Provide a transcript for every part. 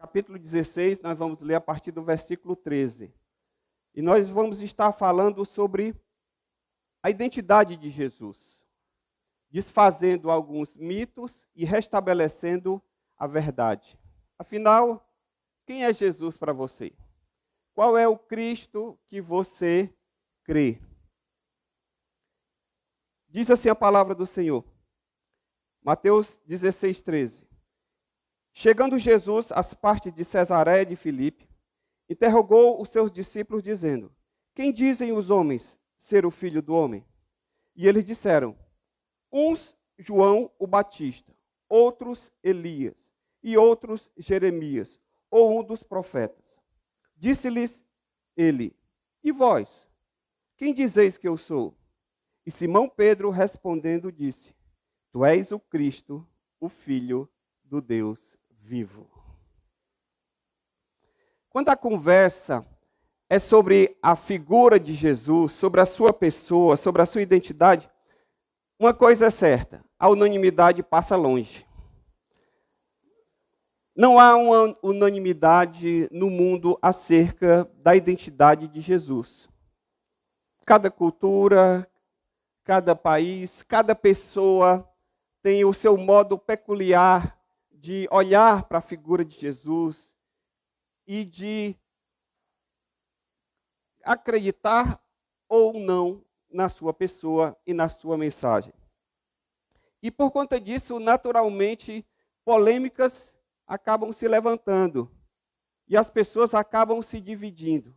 capítulo 16, nós vamos ler a partir do versículo 13. E nós vamos estar falando sobre a identidade de Jesus, desfazendo alguns mitos e restabelecendo a verdade. Afinal, quem é Jesus para você? Qual é o Cristo que você crê? Diz assim a palavra do Senhor. Mateus 16, 13. Chegando Jesus às partes de Cesareia de Filipe, interrogou os seus discípulos, dizendo: Quem dizem os homens ser o Filho do Homem? E eles disseram: uns João o Batista, outros Elias, e outros Jeremias, ou um dos profetas. Disse-lhes ele: E vós, quem dizeis que eu sou? E Simão Pedro respondendo disse: Tu és o Cristo, o Filho do Deus vivo. Quando a conversa é sobre a figura de Jesus, sobre a sua pessoa, sobre a sua identidade, uma coisa é certa: a unanimidade passa longe. Não há uma unanimidade no mundo acerca da identidade de Jesus. Cada cultura, cada país, cada pessoa tem o seu modo peculiar de olhar para a figura de Jesus e de acreditar ou não na sua pessoa e na sua mensagem. E por conta disso, naturalmente, polêmicas acabam se levantando e as pessoas acabam se dividindo.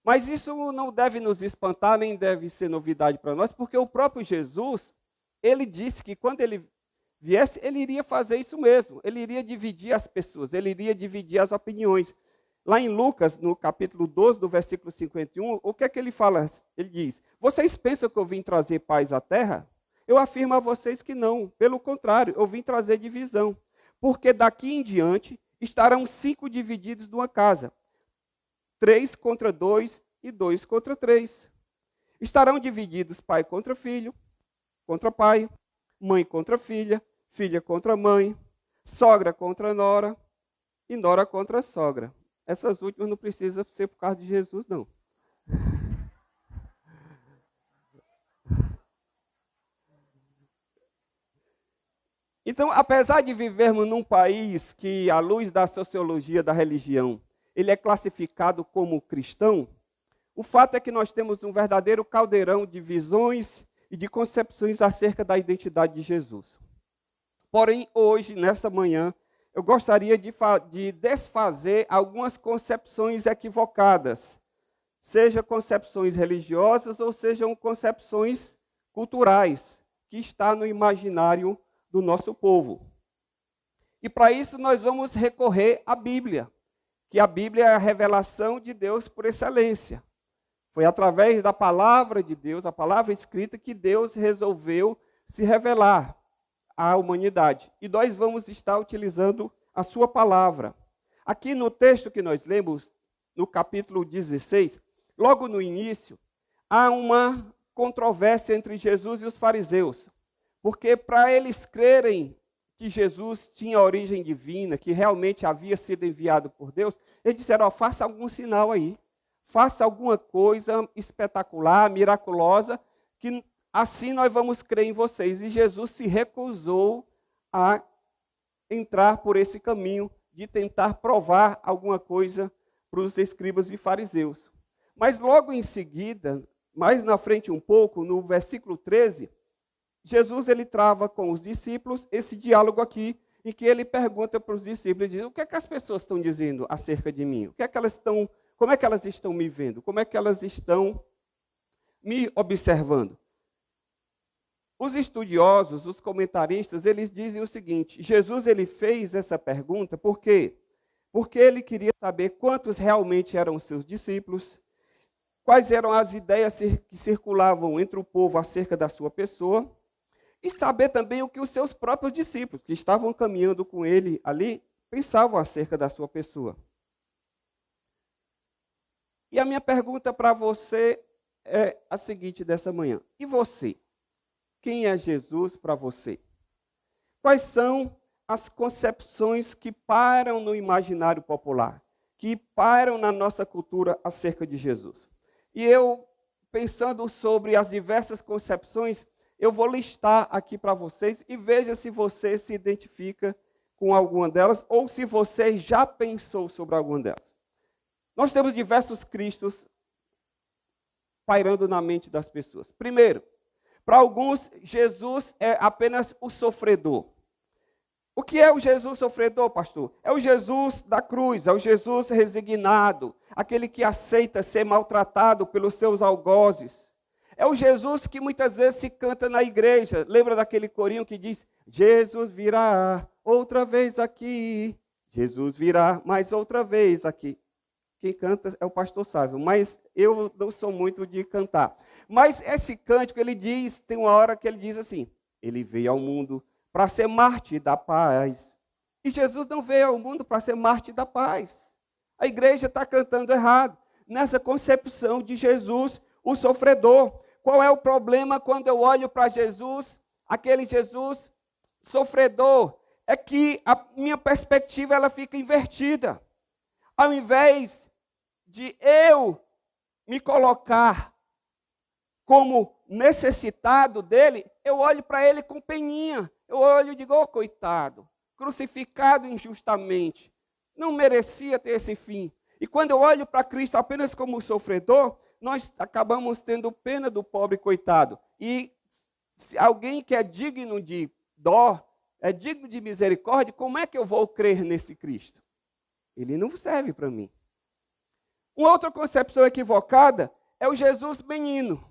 Mas isso não deve nos espantar, nem deve ser novidade para nós, porque o próprio Jesus, ele disse que quando ele viesse, ele iria fazer isso mesmo. Ele iria dividir as pessoas, ele iria dividir as opiniões. Lá em Lucas, no capítulo 12, do versículo 51, o que é que ele fala? Ele diz: Vocês pensam que eu vim trazer paz à terra? Eu afirmo a vocês que não. Pelo contrário, eu vim trazer divisão. Porque daqui em diante estarão 5 divididos numa casa. 3 contra 2 e 2 contra 3. Estarão divididos pai contra filho, contra pai, mãe contra filha, filha contra mãe, sogra contra nora e nora contra sogra. Essas últimas não precisam ser por causa de Jesus, não. Então, apesar de vivermos num país que, à luz da sociologia da religião, ele é classificado como cristão, o fato é que nós temos um verdadeiro caldeirão de visões e de concepções acerca da identidade de Jesus. Porém, hoje, nesta manhã, eu gostaria de desfazer algumas concepções equivocadas, seja concepções religiosas ou sejam concepções culturais, que está no imaginário do nosso povo. E para isso nós vamos recorrer à Bíblia, que a Bíblia é a revelação de Deus por excelência. Foi através da palavra de Deus, a palavra escrita, que Deus resolveu se revelar à humanidade. E nós vamos estar utilizando a sua palavra. Aqui no texto que nós lemos, no capítulo 16, logo no início, há uma controvérsia entre Jesus e os fariseus. Porque para eles crerem que Jesus tinha origem divina, que realmente havia sido enviado por Deus, eles disseram: faça algum sinal aí, faça alguma coisa espetacular, miraculosa, que assim nós vamos crer em vocês. E Jesus se recusou a entrar por esse caminho de tentar provar alguma coisa para os escribas e fariseus. Mas logo em seguida, mais na frente um pouco, no versículo 13, Jesus ele trava com os discípulos esse diálogo aqui, em que ele pergunta para os discípulos, diz: o que é que as pessoas estão dizendo acerca de mim? Como é que elas estão me vendo? Como é que elas estão me observando? Os estudiosos, os comentaristas, eles dizem o seguinte: Jesus ele fez essa pergunta por quê? Porque ele queria saber quantos realmente eram os seus discípulos, quais eram as ideias que circulavam entre o povo acerca da sua pessoa, e saber também o que os seus próprios discípulos, que estavam caminhando com ele ali, pensavam acerca da sua pessoa. E a minha pergunta para você é a seguinte dessa manhã: e você? Quem é Jesus para você? Quais são as concepções que pairam no imaginário popular, que pairam na nossa cultura acerca de Jesus. E eu, pensando sobre as diversas concepções, eu vou listar aqui para vocês e veja se você se identifica com alguma delas ou se você já pensou sobre alguma delas. Nós temos diversos cristos pairando na mente das pessoas. Primeiro, para alguns, Jesus é apenas o sofredor. O que é o Jesus sofredor, pastor? É o Jesus da cruz, é o Jesus resignado, aquele que aceita ser maltratado pelos seus algozes. É o Jesus que muitas vezes se canta na igreja. Lembra daquele corinho que diz, Jesus virá outra vez aqui, Jesus virá mais outra vez aqui. Quem canta é o pastor Sávio, mas eu não sou muito de cantar. Mas esse cântico, ele diz, tem uma hora que ele diz assim, ele veio ao mundo para ser mártir da paz. E Jesus não veio ao mundo para ser mártir da paz. A igreja está cantando errado, nessa concepção de Jesus, o sofredor. Qual é o problema quando eu olho para Jesus, aquele Jesus sofredor? É que a minha perspectiva ela fica invertida. Ao invés de eu me colocar como necessitado dele, eu olho para ele com peninha. Eu olho e digo, oh, coitado, crucificado injustamente, não merecia ter esse fim. E quando eu olho para Cristo apenas como sofredor, nós acabamos tendo pena do pobre coitado. E se alguém que é digno de dó, é digno de misericórdia, como é que eu vou crer nesse Cristo? Ele não serve para mim. Uma outra concepção equivocada é o Jesus menino.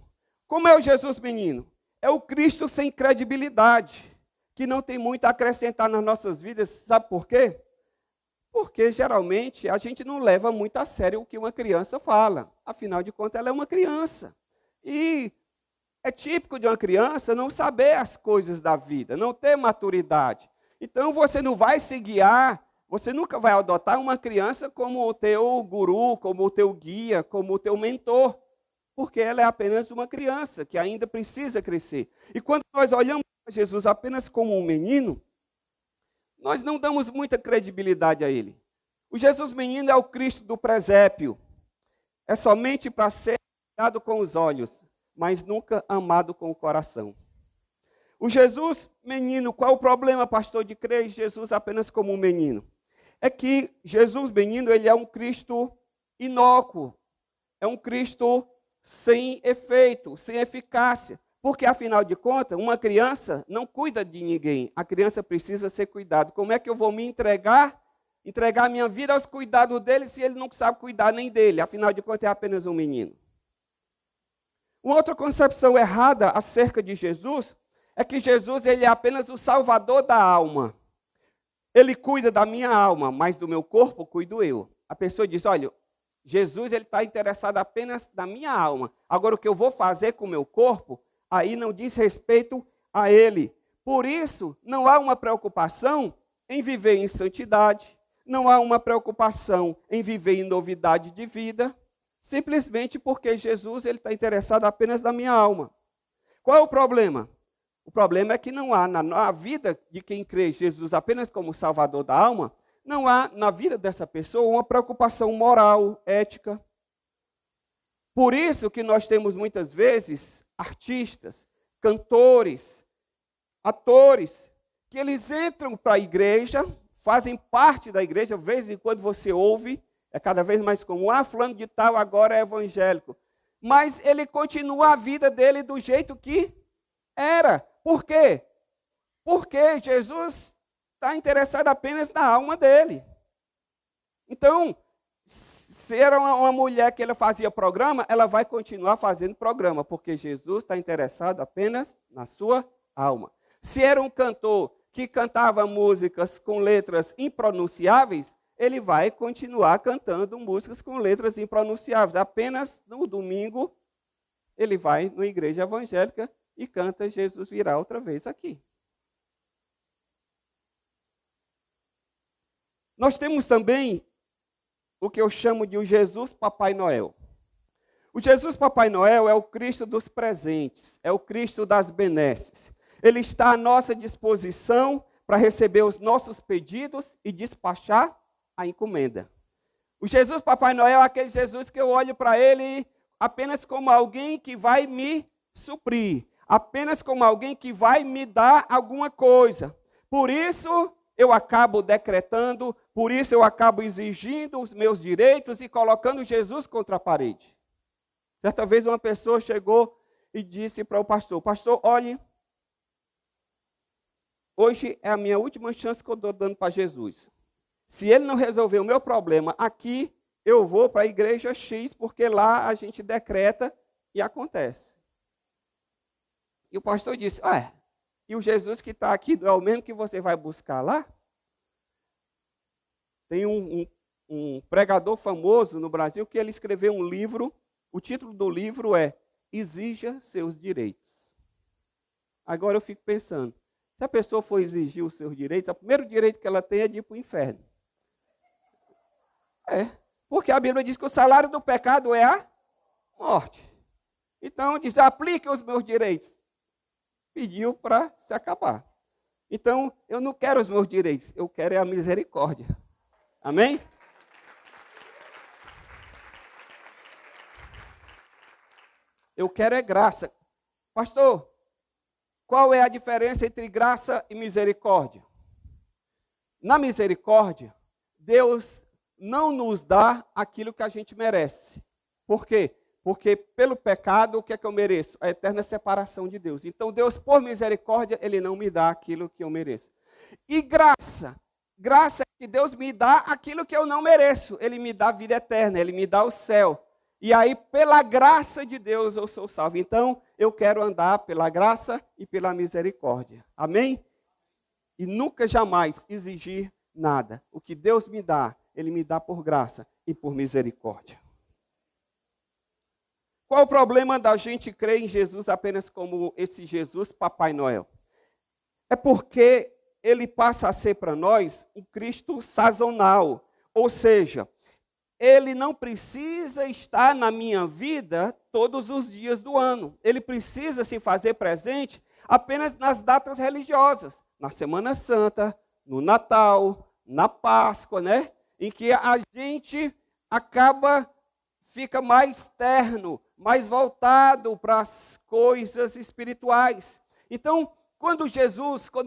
Como é o Jesus menino? É o Cristo sem credibilidade, que não tem muito a acrescentar nas nossas vidas. Sabe por quê? Porque, geralmente, a gente não leva muito a sério o que uma criança fala. Afinal de contas, ela é uma criança. E é típico de uma criança não saber as coisas da vida, não ter maturidade. Então, você não vai se guiar, você nunca vai adotar uma criança como o teu guru, como o teu guia, como o teu mentor. Porque ela é apenas uma criança que ainda precisa crescer. E quando nós olhamos para Jesus apenas como um menino, nós não damos muita credibilidade a ele. O Jesus menino é o Cristo do presépio. É somente para ser olhado com os olhos, mas nunca amado com o coração. O Jesus menino, qual o problema, pastor, de crer em Jesus apenas como um menino? É que Jesus menino, ele é um Cristo inócuo. É um Cristo sem efeito, sem eficácia. Porque, afinal de contas, uma criança não cuida de ninguém. A criança precisa ser cuidada. Como é que eu vou me entregar a minha vida aos cuidados dele, se ele não sabe cuidar nem dele? Afinal de contas, é apenas um menino. Uma outra concepção errada acerca de Jesus é que Jesus ele é apenas o salvador da alma. Ele cuida da minha alma, mas do meu corpo cuido eu. A pessoa diz, olha, Jesus está interessado apenas na minha alma. Agora, o que eu vou fazer com o meu corpo, aí não diz respeito a ele. Por isso, não há uma preocupação em viver em santidade, não há uma preocupação em viver em novidade de vida, simplesmente porque Jesus está interessado apenas na minha alma. Qual é o problema? O problema é que não há na vida de quem crê em Jesus apenas como Salvador da alma, não há na vida dessa pessoa uma preocupação moral, ética. Por isso que nós temos muitas vezes artistas, cantores, atores, que eles entram para a igreja, fazem parte da igreja, de vez em quando você ouve, é cada vez mais comum, fulano de tal agora é evangélico. Mas ele continua a vida dele do jeito que era. Por quê? Porque Jesus está interessado apenas na alma dele. Então, se era uma mulher que ela fazia programa, ela vai continuar fazendo programa, porque Jesus está interessado apenas na sua alma. Se era um cantor que cantava músicas com letras impronunciáveis, ele vai continuar cantando músicas com letras impronunciáveis. Apenas no domingo, ele vai na igreja evangélica e canta Jesus virá outra vez aqui. Nós temos também o que eu chamo de o Jesus Papai Noel. O Jesus Papai Noel é o Cristo dos presentes, é o Cristo das benesses. Ele está à nossa disposição para receber os nossos pedidos e despachar a encomenda. O Jesus Papai Noel é aquele Jesus que eu olho para ele apenas como alguém que vai me suprir, apenas como alguém que vai me dar alguma coisa. Por isso eu acabo decretando, por isso eu acabo exigindo os meus direitos e colocando Jesus contra a parede. Certa vez uma pessoa chegou e disse para o pastor: pastor, olhe, hoje é a minha última chance que eu estou dando para Jesus. Se ele não resolver o meu problema aqui, eu vou para a igreja X, porque lá a gente decreta e acontece. E o pastor disse: e o Jesus que está aqui não é o mesmo que você vai buscar lá? Tem um pregador famoso no Brasil que ele escreveu um livro, o título do livro é Exija Seus Direitos. Agora eu fico pensando, se a pessoa for exigir os seus direitos, o primeiro direito que ela tem é de ir para o inferno. Porque a Bíblia diz que o salário do pecado é a morte. Então diz, aplique os meus direitos. Pediu para se acabar. Então, eu não quero os meus direitos, eu quero a misericórdia. Amém? Eu quero graça. Pastor, qual é a diferença entre graça e misericórdia? Na misericórdia, Deus não nos dá aquilo que a gente merece. Por quê? Porque pelo pecado, o que é que eu mereço? A eterna separação de Deus. Então Deus, por misericórdia, Ele não me dá aquilo que eu mereço. E graça é que Deus me dá aquilo que eu não mereço. Ele me dá a vida eterna, Ele me dá o céu. E aí, pela graça de Deus, eu sou salvo. Então, eu quero andar pela graça e pela misericórdia. Amém? E nunca, jamais exigir nada. O que Deus me dá, Ele me dá por graça e por misericórdia. Qual o problema da gente crer em Jesus apenas como esse Jesus Papai Noel? É porque ele passa a ser para nós um Cristo sazonal. Ou seja, ele não precisa estar na minha vida todos os dias do ano. Ele precisa se fazer presente apenas nas datas religiosas. Na Semana Santa, no Natal, na Páscoa, né? Em que a gente fica mais terno, mais voltado para as coisas espirituais. Então, quando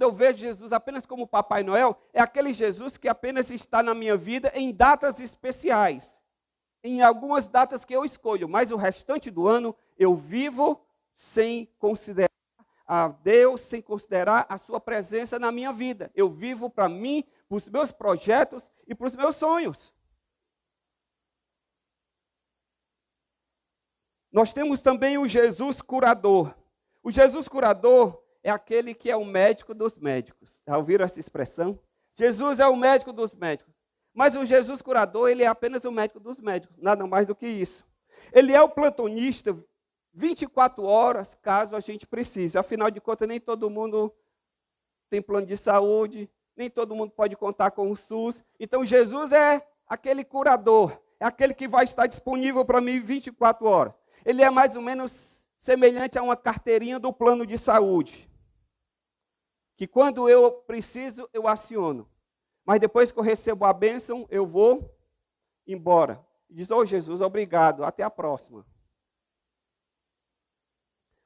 eu vejo Jesus apenas como Papai Noel, é aquele Jesus que apenas está na minha vida em datas especiais. Em algumas datas que eu escolho, mas o restante do ano eu vivo sem considerar a Deus, sem considerar a sua presença na minha vida. Eu vivo para mim, para os meus projetos e para os meus sonhos. Nós temos também o Jesus curador. O Jesus curador é aquele que é o médico dos médicos. Já ouviram essa expressão? Jesus é o médico dos médicos. Mas o Jesus curador, ele é apenas o médico dos médicos, nada mais do que isso. Ele é o plantonista 24 horas, caso a gente precise. Afinal de contas, nem todo mundo tem plano de saúde, nem todo mundo pode contar com o SUS. Então, Jesus é aquele curador, é aquele que vai estar disponível para mim 24 horas. Ele é mais ou menos semelhante a uma carteirinha do plano de saúde, que quando eu preciso, eu aciono. Mas depois que eu recebo a bênção, eu vou embora. Diz, Jesus, obrigado, até a próxima.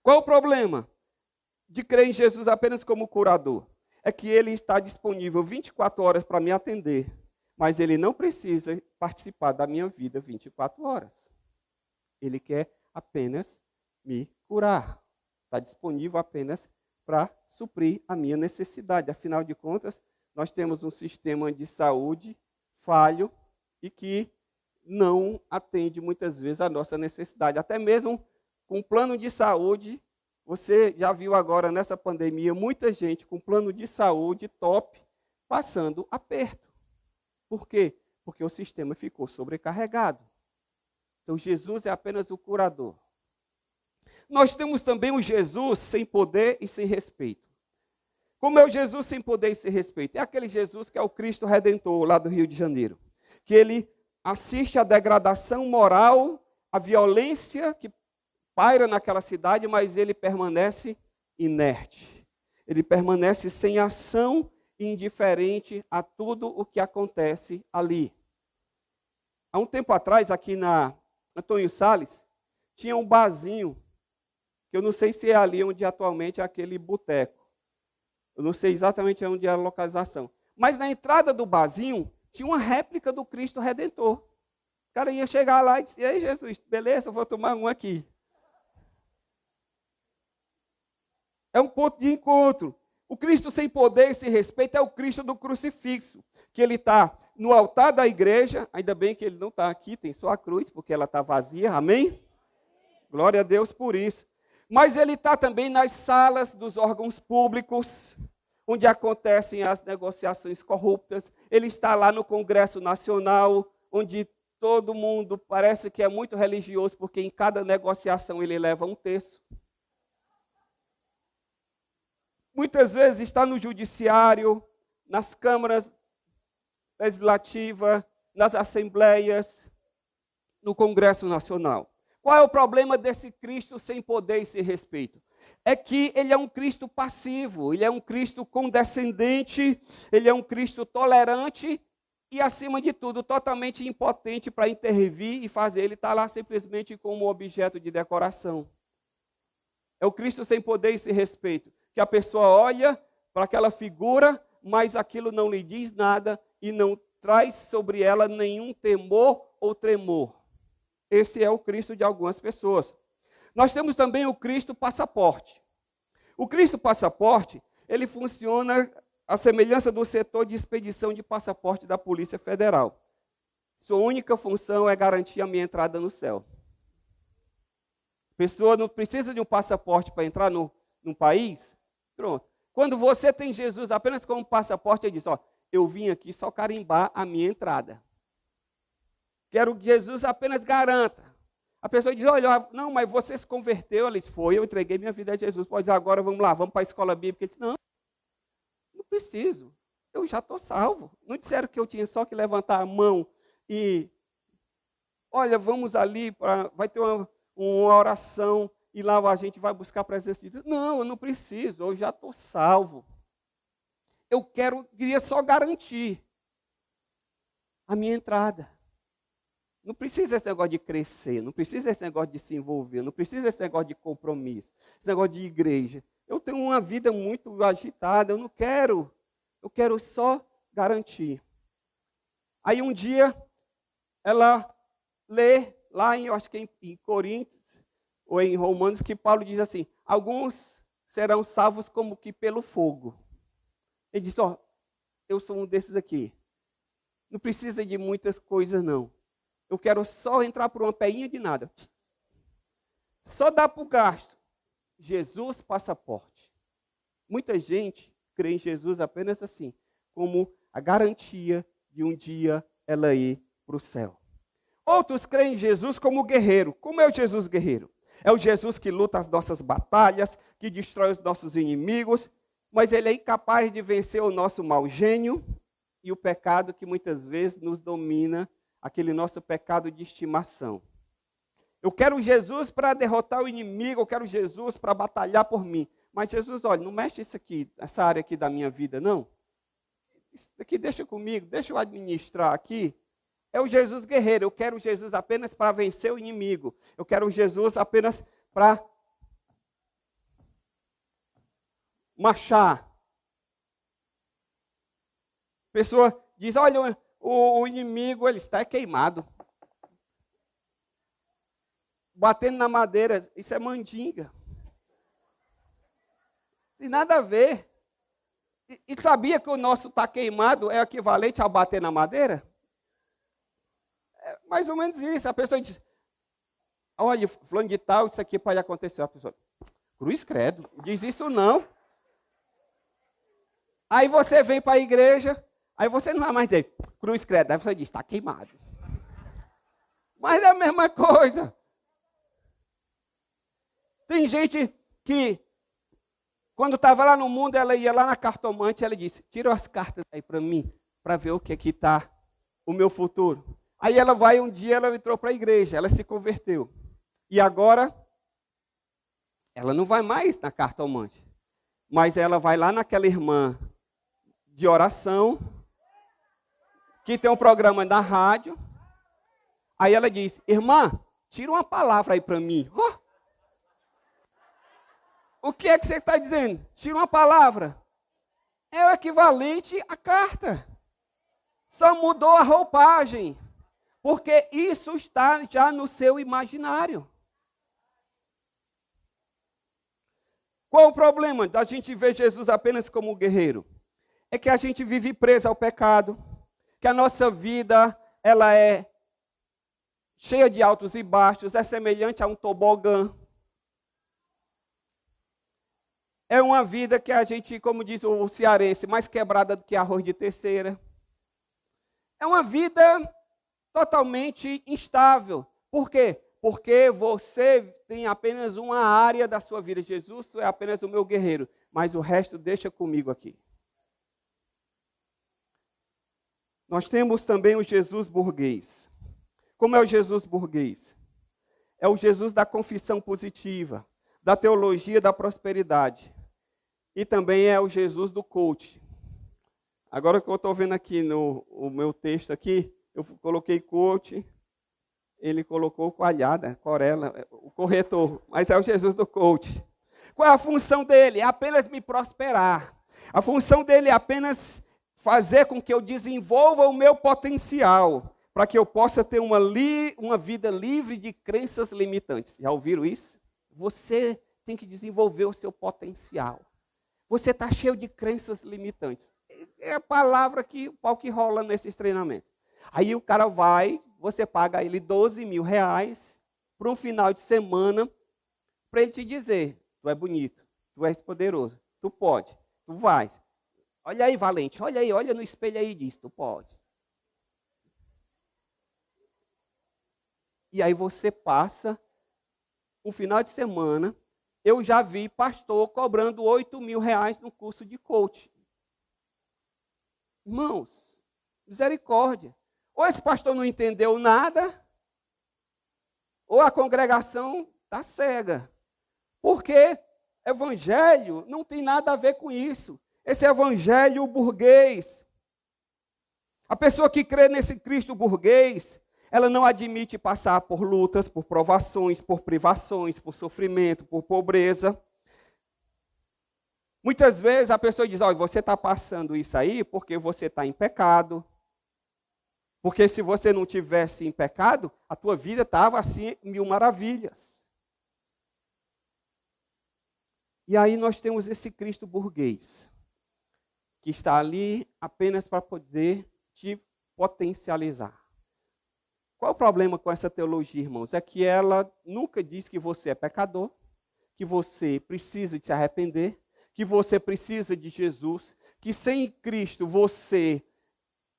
Qual o problema de crer em Jesus apenas como curador? É que ele está disponível 24 horas para me atender, mas ele não precisa participar da minha vida 24 horas. Ele quer apenas me curar. Está disponível apenas para suprir a minha necessidade. Afinal de contas, nós temos um sistema de saúde falho e que não atende muitas vezes a nossa necessidade. Até mesmo com plano de saúde, você já viu agora nessa pandemia muita gente com plano de saúde top passando aperto. Por quê? Porque o sistema ficou sobrecarregado. Então Jesus é apenas o curador. Nós temos também o Jesus sem poder e sem respeito. Como é o Jesus sem poder e sem respeito? É aquele Jesus que é o Cristo Redentor lá do Rio de Janeiro. Que ele assiste à degradação moral, à violência que paira naquela cidade, mas ele permanece inerte. Ele permanece sem ação indiferente a tudo o que acontece ali. Há um tempo atrás, aqui na Antônio Salles, tinha um barzinho, que eu não sei se é ali onde atualmente é aquele boteco. Eu não sei exatamente onde é a localização. Mas na entrada do barzinho, tinha uma réplica do Cristo Redentor. O cara ia chegar lá e disse, ei Jesus, beleza, eu vou tomar um aqui. É um ponto de encontro. O Cristo sem poder e sem respeito é o Cristo do crucifixo, que ele está no altar da igreja, ainda bem que ele não está aqui, tem só a cruz, porque ela está vazia, amém? Glória a Deus por isso. Mas ele está também nas salas dos órgãos públicos, onde acontecem as negociações corruptas. Ele está lá no Congresso Nacional, onde todo mundo parece que é muito religioso, porque em cada negociação ele leva um terço. Muitas vezes está no judiciário, nas câmaras legislativas, nas assembleias, no Congresso Nacional. Qual é o problema desse Cristo sem poder e sem respeito? É que ele é um Cristo passivo, ele é um Cristo condescendente, ele é um Cristo tolerante e, acima de tudo, totalmente impotente para intervir e fazer. Ele está lá simplesmente como objeto de decoração. É o Cristo sem poder e sem respeito, que a pessoa olha para aquela figura, mas aquilo não lhe diz nada e não traz sobre ela nenhum temor ou tremor. Esse é o Cristo de algumas pessoas. Nós temos também o Cristo passaporte. O Cristo passaporte, ele funciona à semelhança do setor de expedição de passaporte da Polícia Federal. Sua única função é garantir a minha entrada no céu. A pessoa não precisa de um passaporte para entrar num país. Pronto. Quando você tem Jesus apenas como passaporte, ele diz, ó, eu vim aqui só carimbar a minha entrada. Quero que Jesus apenas garanta. A pessoa diz, olha, não, mas você se converteu. Ele disse, eu entreguei minha vida a Jesus. Pode dizer, agora vamos lá, vamos para a escola bíblica. Ele disse, não preciso, eu já estou salvo. Não disseram que eu tinha só que levantar a mão e, olha, vamos ali, vai ter uma oração e lá a gente vai buscar a presença de Deus. Não, eu não preciso, eu já estou salvo. Eu queria só garantir a minha entrada. Não precisa esse negócio de crescer, não precisa esse negócio de se envolver, não precisa esse negócio de compromisso, esse negócio de igreja. Eu tenho uma vida muito agitada, eu não quero, eu quero só garantir. Aí um dia, ela lê lá, eu acho que em Coríntios, ou em Romanos, que Paulo diz assim, alguns serão salvos como que pelo fogo. Ele diz, eu sou um desses aqui. Não precisa de muitas coisas, não. Eu quero só entrar por uma peinha de nada. Só dá para o gasto. Jesus passaporte. Muita gente crê em Jesus apenas assim, como a garantia de um dia ela ir para o céu. Outros creem em Jesus como guerreiro. Como é o Jesus guerreiro? É o Jesus que luta as nossas batalhas, que destrói os nossos inimigos, mas ele é incapaz de vencer o nosso mau gênio e o pecado que muitas vezes nos domina, aquele nosso pecado de estimação. Eu quero Jesus para derrotar o inimigo, eu quero Jesus para batalhar por mim. Mas Jesus, olha, não mexe isso aqui, essa área aqui da minha vida, não. Isso aqui deixa comigo, deixa eu administrar aqui. É o Jesus guerreiro, eu quero Jesus apenas para vencer o inimigo. Eu quero Jesus apenas para marchar. A pessoa diz, olha, o inimigo, ele está queimado. Batendo na madeira, isso é mandinga. Tem nada a ver. E sabia que o nosso está queimado é equivalente a bater na madeira? É mais ou menos isso. A pessoa diz, olha, fulano de tal, isso aqui pode acontecer. A pessoa, cruz credo, diz isso não. Aí você vem para a igreja, aí você não vai mais dizer, cruz credo. Aí você diz, está queimado. Mas é a mesma coisa. Tem gente que, quando estava lá no mundo, ela ia lá na cartomante, ela disse, tira as cartas aí para mim, para ver o que aqui está o meu futuro. Aí ela vai, um dia ela entrou para a igreja, ela se converteu. E agora, ela não vai mais na cartomante, mas ela vai lá naquela irmã de oração, que tem um programa na rádio. Aí ela diz, irmã, tira uma palavra aí para mim. Oh! O que é que você está dizendo? Tira uma palavra. É o equivalente à carta. Só mudou a roupagem. Porque isso está já no seu imaginário. Qual o problema da gente ver Jesus apenas como guerreiro? É que a gente vive preso ao pecado, que a nossa vida ela é cheia de altos e baixos, é semelhante a um tobogã. É uma vida que a gente, como diz o cearense, mais quebrada do que arroz de terceira. É uma vida totalmente instável. Por quê? Porque você tem apenas uma área da sua vida. Jesus é apenas o meu guerreiro, mas o resto deixa comigo aqui. Nós temos também o Jesus burguês. Como é o Jesus burguês? É o Jesus da confissão positiva, da teologia da prosperidade. E também é o Jesus do coach. Agora que eu estou vendo aqui no meu texto aqui, eu coloquei coach, ele colocou coalhada, corela, o corretor, mas é o Jesus do coach. Qual é a função dele? É apenas me prosperar. A função dele é apenas fazer com que eu desenvolva o meu potencial, para que eu possa ter uma vida livre de crenças limitantes. Já ouviram isso? Você tem que desenvolver o seu potencial. Você está cheio de crenças limitantes. É a palavra que o pau que rola nesses treinamentos. Aí o cara vai, você paga ele R$12.000 para um final de semana, para ele te dizer, tu é bonito, tu és poderoso, tu pode, tu vais. Olha aí, valente, olha aí, olha no espelho aí e diz, tu pode. E aí você passa um final de semana, eu já vi pastor cobrando R$8.000 no curso de coach. Irmãos, misericórdia. Ou esse pastor não entendeu nada, ou a congregação está cega. Porque evangelho não tem nada a ver com isso. Esse evangelho burguês. A pessoa que crê nesse Cristo burguês, ela não admite passar por lutas, por provações, por privações, por sofrimento, por pobreza. Muitas vezes a pessoa diz, olha, você está passando isso aí porque você está em pecado. Porque se você não tivesse em pecado, a tua vida estava assim, mil maravilhas. E aí nós temos esse Cristo burguês, que está ali apenas para poder te potencializar. Qual o problema com essa teologia, irmãos? É que ela nunca diz que você é pecador, que você precisa de se arrepender, que você precisa de Jesus, que sem Cristo você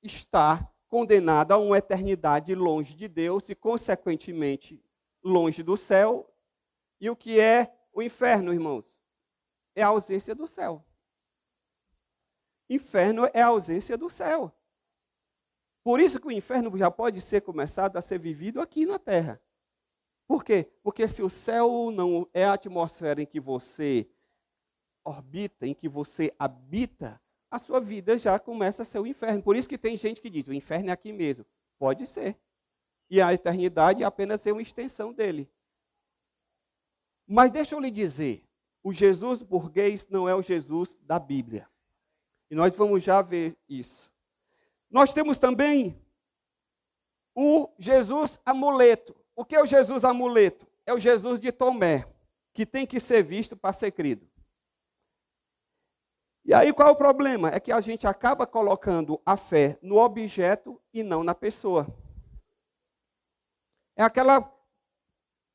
está condenado a uma eternidade longe de Deus e, consequentemente, longe do céu. E o que é o inferno, irmãos? É a ausência do céu. Inferno é a ausência do céu. Por isso que o inferno já pode ser começado a ser vivido aqui na terra. Por quê? Porque se o céu não é a atmosfera em que você orbita, em que você habita, a sua vida já começa a ser o inferno. Por isso que tem gente que diz, o inferno é aqui mesmo. Pode ser. E a eternidade é apenas ser uma extensão dele. Mas deixa eu lhe dizer, o Jesus burguês não é o Jesus da Bíblia. E nós vamos já ver isso. Nós temos também o Jesus amuleto. O que é o Jesus amuleto? É o Jesus de Tomé, que tem que ser visto para ser crido. E aí qual é o problema? É que a gente acaba colocando a fé no objeto e não na pessoa. É aquela,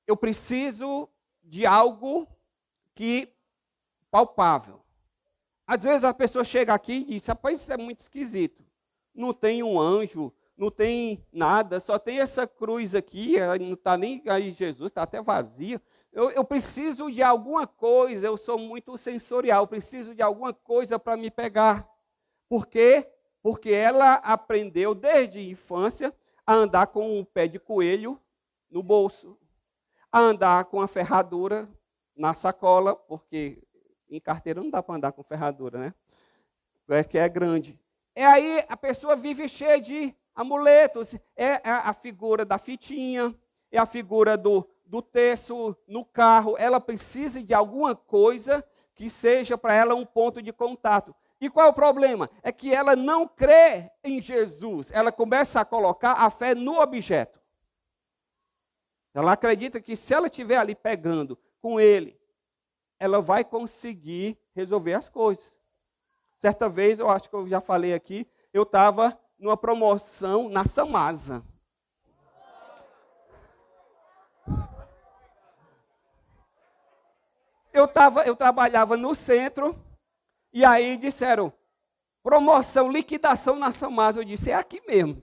eu preciso de algo que palpável. Às vezes a pessoa chega aqui e diz, rapaz, isso é muito esquisito. Não tem um anjo, não tem nada, só tem essa cruz aqui, não está nem aí Jesus, está até vazio. Eu preciso de alguma coisa, eu sou muito sensorial, eu preciso de alguma coisa para me pegar. Por quê? Porque ela aprendeu desde a infância a andar com um pé de coelho no bolso, a andar com a ferradura na sacola, porque em carteira não dá para andar com ferradura, né? que é grande. E aí a pessoa vive cheia de amuletos. É a figura da fitinha, é a figura do terço no carro. Ela precisa de alguma coisa que seja para ela um ponto de contato. E qual é o problema? É que ela não crê em Jesus. Ela começa a colocar a fé no objeto. Ela acredita que se ela estiver ali pegando com ele, ela vai conseguir resolver as coisas. Certa vez, eu acho que eu já falei aqui, eu estava numa promoção na Samasa. Eu trabalhava no centro, e aí disseram, promoção, liquidação na Samasa. Eu disse, é aqui mesmo.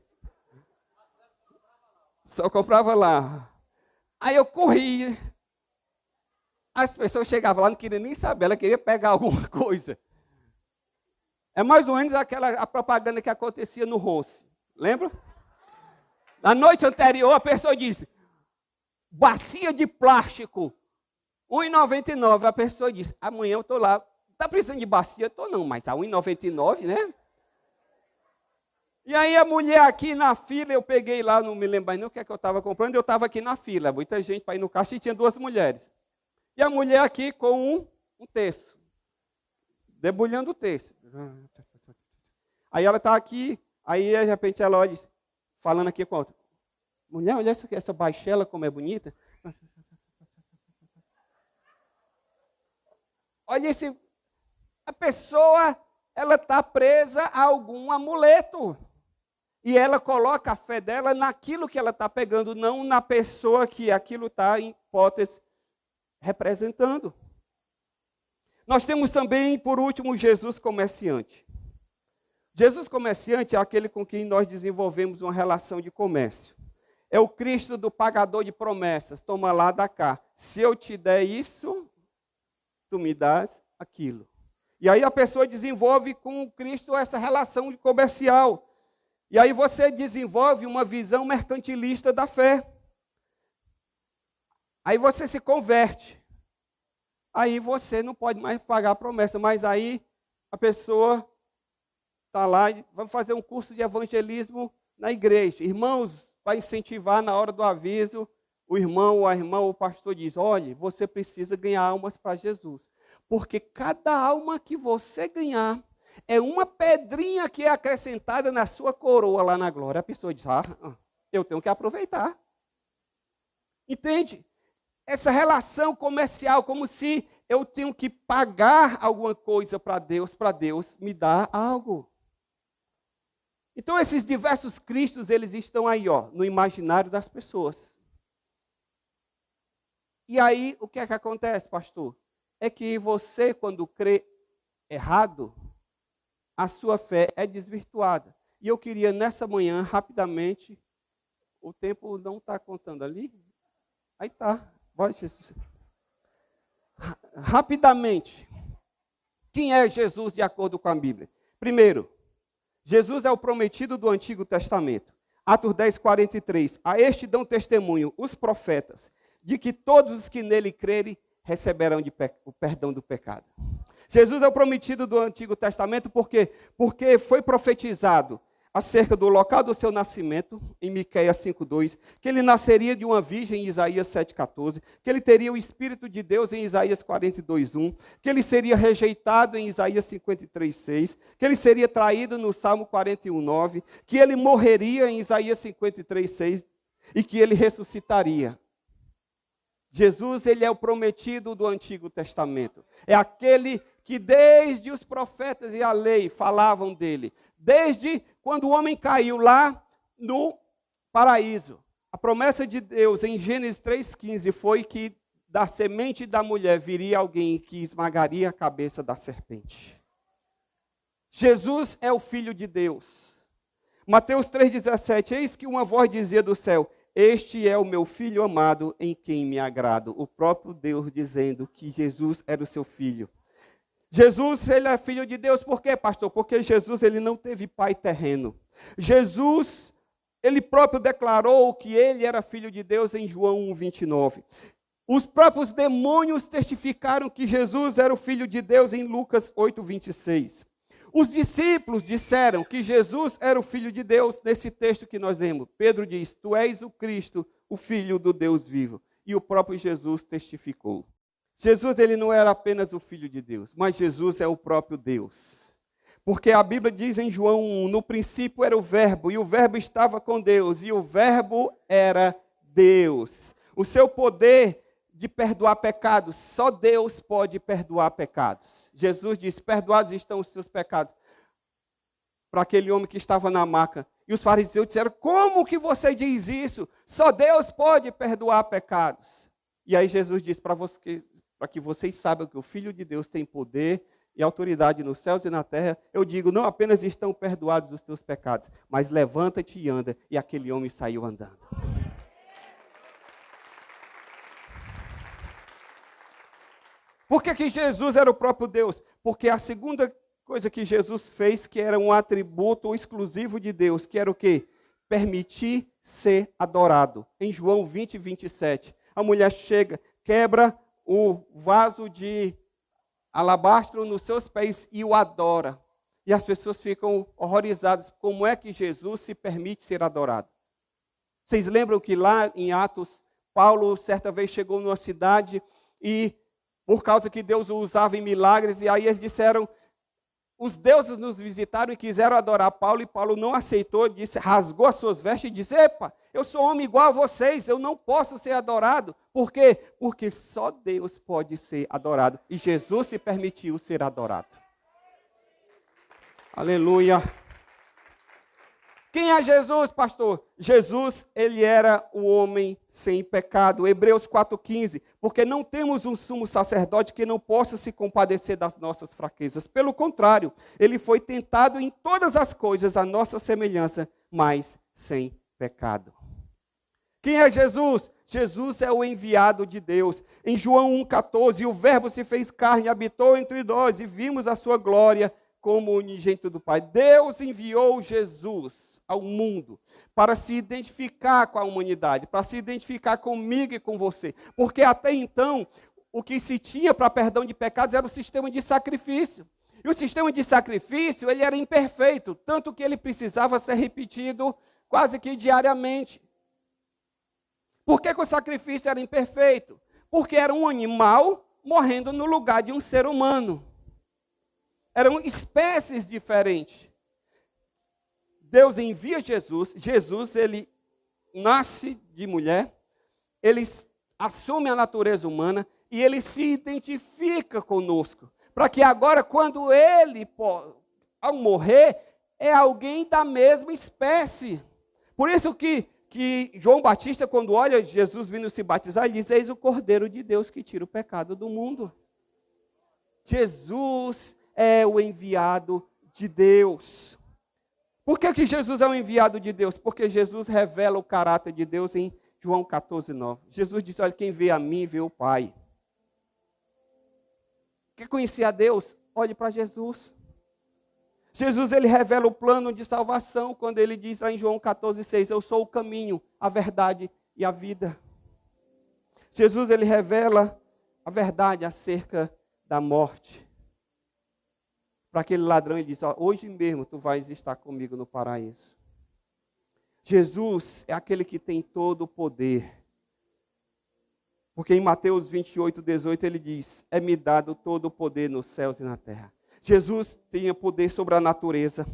Só comprava lá. Aí eu corri. As pessoas chegavam lá, não queriam nem saber, ela queria pegar alguma coisa. É mais ou menos a propaganda que acontecia no Ronce. Lembra? Na noite anterior, a pessoa disse, bacia de plástico, R$1,99. A pessoa disse, amanhã eu estou lá. Está precisando de bacia? Estou não, mas está R$1,99, né? E aí a mulher aqui na fila, eu peguei lá, não me lembro mais nem o que é que eu estava comprando, eu estava aqui na fila, muita gente para ir no caixa e tinha 2 mulheres. E a mulher aqui com um terço, debulhando o terço. Aí ela está aqui, aí de repente ela olha, falando aqui com a outra. Mulher, olha essa baixela como é bonita. Olha a pessoa, ela está presa a algum amuleto. E ela coloca a fé dela naquilo que ela está pegando, não na pessoa que aquilo está, em hipótese, representando. Nós temos também, por último, Jesus comerciante. Jesus comerciante é aquele com quem nós desenvolvemos uma relação de comércio. É o Cristo do pagador de promessas. Toma lá, dá cá. Se eu te der isso, tu me dás aquilo. E aí a pessoa desenvolve com o Cristo essa relação comercial. E aí você desenvolve uma visão mercantilista da fé. Aí você se converte. Aí você não pode mais pagar a promessa, mas aí a pessoa está lá e vamos fazer um curso de evangelismo na igreja. Irmãos, para incentivar na hora do aviso, o irmão ou a irmã ou o pastor diz, olha, você precisa ganhar almas para Jesus. Porque cada alma que você ganhar é uma pedrinha que é acrescentada na sua coroa lá na glória. A pessoa diz, eu tenho que aproveitar. Entende? Essa relação comercial, como se eu tenho que pagar alguma coisa para Deus me dar algo. Então, esses diversos Cristos, eles estão aí, no imaginário das pessoas. E aí, o que é que acontece, pastor? É que você, quando crê errado, a sua fé é desvirtuada. E eu queria, nessa manhã, rapidamente, o tempo não está contando ali? Aí está. Rapidamente, quem é Jesus de acordo com a Bíblia? Primeiro, Jesus é o prometido do Antigo Testamento. Atos 10, 43. A este dão testemunho os profetas, de que todos os que nele crerem receberão o perdão do pecado. Jesus é o prometido do Antigo Testamento porque foi profetizado acerca do local do seu nascimento, em Miqueias 5:2, que ele nasceria de uma virgem, em Isaías 7:14, que ele teria o Espírito de Deus, em Isaías 42:1, que ele seria rejeitado, em Isaías 53:6, que ele seria traído, no Salmo 41:9, que ele morreria, em Isaías 53:6, e que ele ressuscitaria. Jesus, ele é o prometido do Antigo Testamento. É aquele que desde os profetas e a lei falavam dele. Desde quando o homem caiu lá no paraíso. A promessa de Deus em Gênesis 3,15 foi que da semente da mulher viria alguém que esmagaria a cabeça da serpente. Jesus é o Filho de Deus. Mateus 3,17, eis que uma voz dizia do céu, este é o meu Filho amado em quem me agrado. O próprio Deus dizendo que Jesus era o seu Filho. Jesus, ele é Filho de Deus, por quê, pastor? Porque Jesus, ele não teve pai terreno. Jesus, ele próprio declarou que ele era Filho de Deus em João 1,29. Os próprios demônios testificaram que Jesus era o Filho de Deus em Lucas 8,26. Os discípulos disseram que Jesus era o Filho de Deus, nesse texto que nós lemos. Pedro diz, tu és o Cristo, o Filho do Deus vivo. E o próprio Jesus testificou. Jesus, ele não era apenas o Filho de Deus, mas Jesus é o próprio Deus. Porque a Bíblia diz em João 1, no princípio era o Verbo, e o Verbo estava com Deus, e o Verbo era Deus. O seu poder de perdoar pecados, só Deus pode perdoar pecados. Jesus disse, perdoados estão os seus pecados. Para aquele homem que estava na maca. E os fariseus disseram, como que você diz isso? Só Deus pode perdoar pecados. E aí Jesus disse para que vocês saibam que o Filho de Deus tem poder e autoridade nos céus e na terra, eu digo, não apenas estão perdoados os teus pecados, mas levanta-te e anda. E aquele homem saiu andando. Por que Jesus era o próprio Deus? Porque a segunda coisa que Jesus fez, que era um atributo exclusivo de Deus, que era o quê? Permitir ser adorado. Em João 20, 27, a mulher chega, quebra o vaso de alabastro nos seus pés e o adora. E as pessoas ficam horrorizadas. Como é que Jesus se permite ser adorado? Vocês lembram que lá em Atos, Paulo certa vez chegou numa cidade e por causa que Deus o usava em milagres, e aí eles disseram, os deuses nos visitaram e quiseram adorar Paulo, e Paulo não aceitou, disse, rasgou as suas vestes e disse, epa, eu sou homem igual a vocês, eu não posso ser adorado. Por quê? Porque só Deus pode ser adorado, e Jesus se permitiu ser adorado. Aleluia. Quem é Jesus, pastor? Jesus, ele era o homem sem pecado. Hebreus 4,15. Porque não temos um sumo sacerdote que não possa se compadecer das nossas fraquezas. Pelo contrário, ele foi tentado em todas as coisas, a nossa semelhança, mas sem pecado. Quem é Jesus? Jesus é o enviado de Deus. Em João 1,14, o Verbo se fez carne, habitou entre nós e vimos a sua glória como unigênito do Pai. Deus enviou Jesus ao mundo, para se identificar com a humanidade, para se identificar comigo e com você. Porque até então, o que se tinha para perdão de pecados era o sistema de sacrifício. E o sistema de sacrifício, ele era imperfeito, tanto que ele precisava ser repetido quase que diariamente. Por que o sacrifício era imperfeito? Porque era um animal morrendo no lugar de um ser humano. Eram espécies diferentes. Deus envia Jesus, Jesus ele nasce de mulher, ele assume a natureza humana e ele se identifica conosco, para que agora quando ele, ao morrer, é alguém da mesma espécie. Por isso que João Batista, quando olha Jesus vindo se batizar, ele diz, eis o Cordeiro de Deus que tira o pecado do mundo. Jesus é o enviado de Deus. Por que Jesus é o enviado de Deus? Porque Jesus revela o caráter de Deus em João 14,9. Jesus disse, olha, quem vê a mim, vê o Pai. Quer conhecer a Deus? Olhe para Jesus. Jesus, ele revela o plano de salvação, quando ele diz lá em João 14,6, eu sou o caminho, a verdade e a vida. Jesus, ele revela a verdade acerca da morte. Para aquele ladrão, ele diz, hoje mesmo tu vais estar comigo no paraíso. Jesus é aquele que tem todo o poder. Porque em Mateus 28,18 ele diz, é-me dado todo o poder nos céus e na terra. Jesus tinha poder sobre a natureza.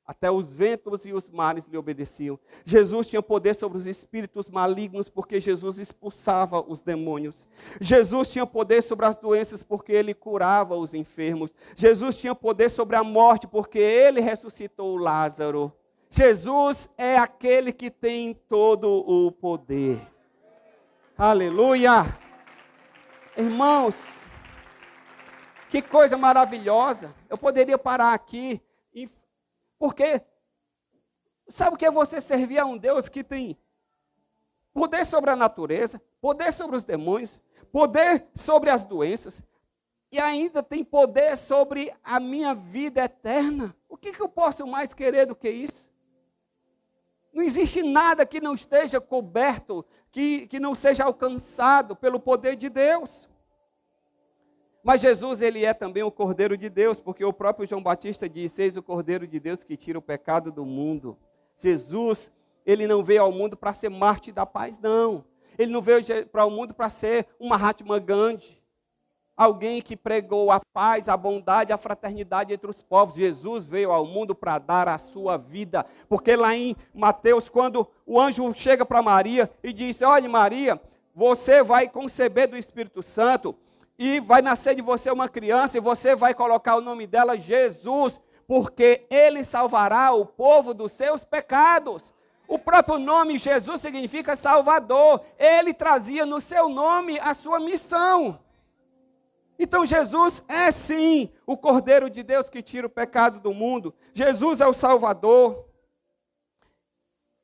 Até os ventos e os mares lhe obedeciam. Jesus tinha poder sobre os espíritos malignos, porque Jesus expulsava os demônios. Jesus tinha poder sobre as doenças, porque ele curava os enfermos. Jesus tinha poder sobre a morte, porque ele ressuscitou Lázaro. Jesus é aquele que tem todo o poder. Aleluia! Irmãos, que coisa maravilhosa. Eu poderia parar aqui porque, sabe o que é você servir a um Deus que tem poder sobre a natureza, poder sobre os demônios, poder sobre as doenças, e ainda tem poder sobre a minha vida eterna? O que eu posso mais querer do que isso? Não existe nada que não esteja coberto, que não seja alcançado pelo poder de Deus. Mas Jesus, ele é também o Cordeiro de Deus, porque o próprio João Batista disse: eis o Cordeiro de Deus que tira o pecado do mundo. Jesus, ele não veio ao mundo para ser mártir da paz, não. Ele não veio para o mundo para ser um Mahatma Gandhi, alguém que pregou a paz, a bondade, a fraternidade entre os povos. Jesus veio ao mundo para dar a sua vida, porque lá em Mateus, quando o anjo chega para Maria e diz: olha, Maria, você vai conceber do Espírito Santo, e vai nascer de você uma criança, e você vai colocar o nome dela Jesus, porque ele salvará o povo dos seus pecados. O próprio nome Jesus significa Salvador. Ele trazia no seu nome a sua missão. Então Jesus é sim o Cordeiro de Deus que tira o pecado do mundo. Jesus é o Salvador.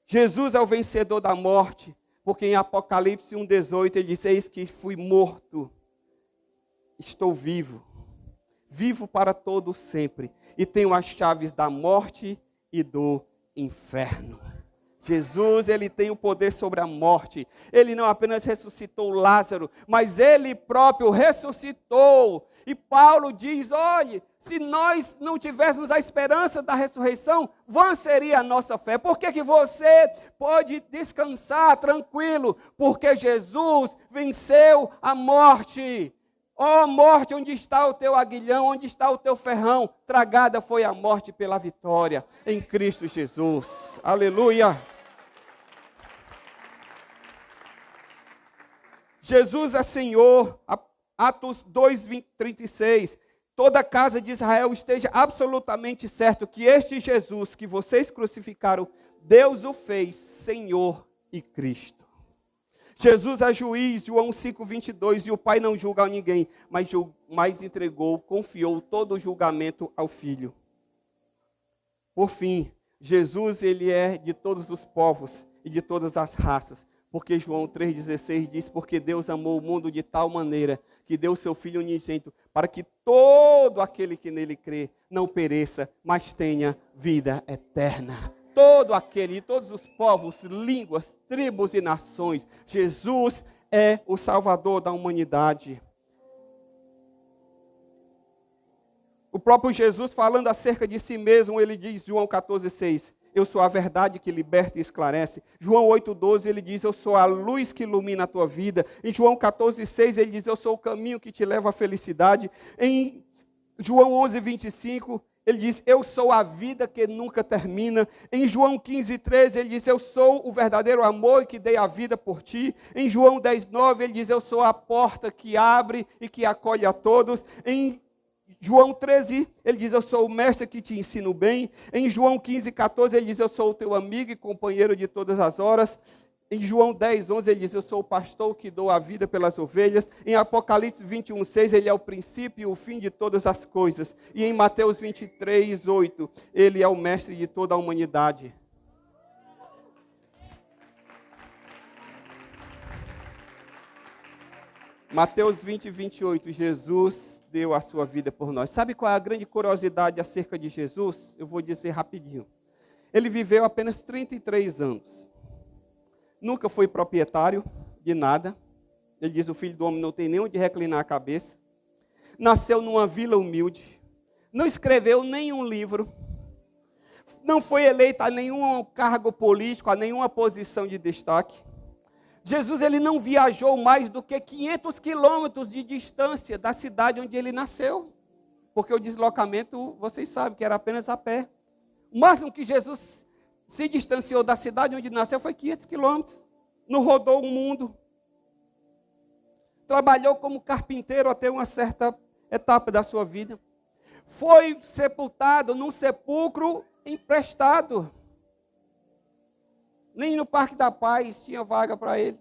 Jesus é o vencedor da morte, porque em Apocalipse 1,18 ele diz: eis que fui morto, estou vivo, vivo para todo sempre, e tenho as chaves da morte e do inferno. Jesus, ele tem o poder sobre a morte. Ele não apenas ressuscitou Lázaro, mas ele próprio ressuscitou. E Paulo diz: olhe, se nós não tivéssemos a esperança da ressurreição, vã seria a nossa fé. Por que você pode descansar tranquilo? Porque Jesus venceu a morte. Ó morte, onde está o teu aguilhão? Onde está o teu ferrão? Tragada foi a morte pela vitória em Cristo Jesus. Aleluia! Jesus é Senhor. Atos 2:36. Toda a casa de Israel esteja absolutamente certo que este Jesus que vocês crucificaram, Deus o fez Senhor e Cristo. Jesus é juiz, João 5:22, e o Pai não julga a ninguém, mas entregou, confiou todo o julgamento ao Filho. Por fim, Jesus, ele é de todos os povos e de todas as raças, porque João 3,16 diz: porque Deus amou o mundo de tal maneira que deu o seu Filho unigênito, para que todo aquele que nele crê não pereça, mas tenha vida eterna. Todo aquele, de todos os povos, línguas, tribos e nações. Jesus é o Salvador da humanidade. O próprio Jesus, falando acerca de si mesmo, ele diz, João 14,6, eu sou a verdade que liberta e esclarece. João 8,12, ele diz, eu sou a luz que ilumina a tua vida. Em João 14,6, ele diz, eu sou o caminho que te leva à felicidade. Em João 11,25, ele diz, eu sou a vida que nunca termina. Em João 15,13, ele diz, eu sou o verdadeiro amor que dei a vida por ti. Em João 10,9, ele diz, eu sou a porta que abre e que acolhe a todos. Em João 13, ele diz, eu sou o mestre que te ensino bem. Em João 15,14, ele diz, eu sou o teu amigo e companheiro de todas as horas. Em João 10,11, ele diz, eu sou o pastor que dou a vida pelas ovelhas. Em Apocalipse 21,6, ele é o princípio e o fim de todas as coisas. E em Mateus 23,8, ele é o mestre de toda a humanidade. Mateus 20:28, Jesus deu a sua vida por nós. Sabe qual é a grande curiosidade acerca de Jesus? Eu vou dizer rapidinho. Ele viveu apenas 33 anos. Nunca foi proprietário de nada. Ele diz, o Filho do Homem não tem nem onde reclinar a cabeça. Nasceu numa vila humilde. Não escreveu nenhum livro. Não foi eleito a nenhum cargo político, a nenhuma posição de destaque. Jesus, ele não viajou mais do que 500 quilômetros de distância da cidade onde ele nasceu. Porque o deslocamento, vocês sabem, que era apenas a pé. O máximo que Jesus se distanciou da cidade onde nasceu foi 500 quilômetros. Não rodou o mundo. Trabalhou como carpinteiro até uma certa etapa da sua vida. Foi sepultado num sepulcro emprestado. Nem no Parque da Paz tinha vaga para ele.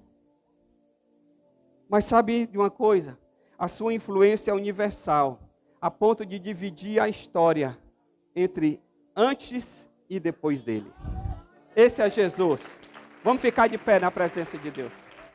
Mas sabe de uma coisa? A sua influência é universal, a ponto de dividir a história entre antes e depois dele. Esse é Jesus. Vamos ficar de pé na presença de Deus.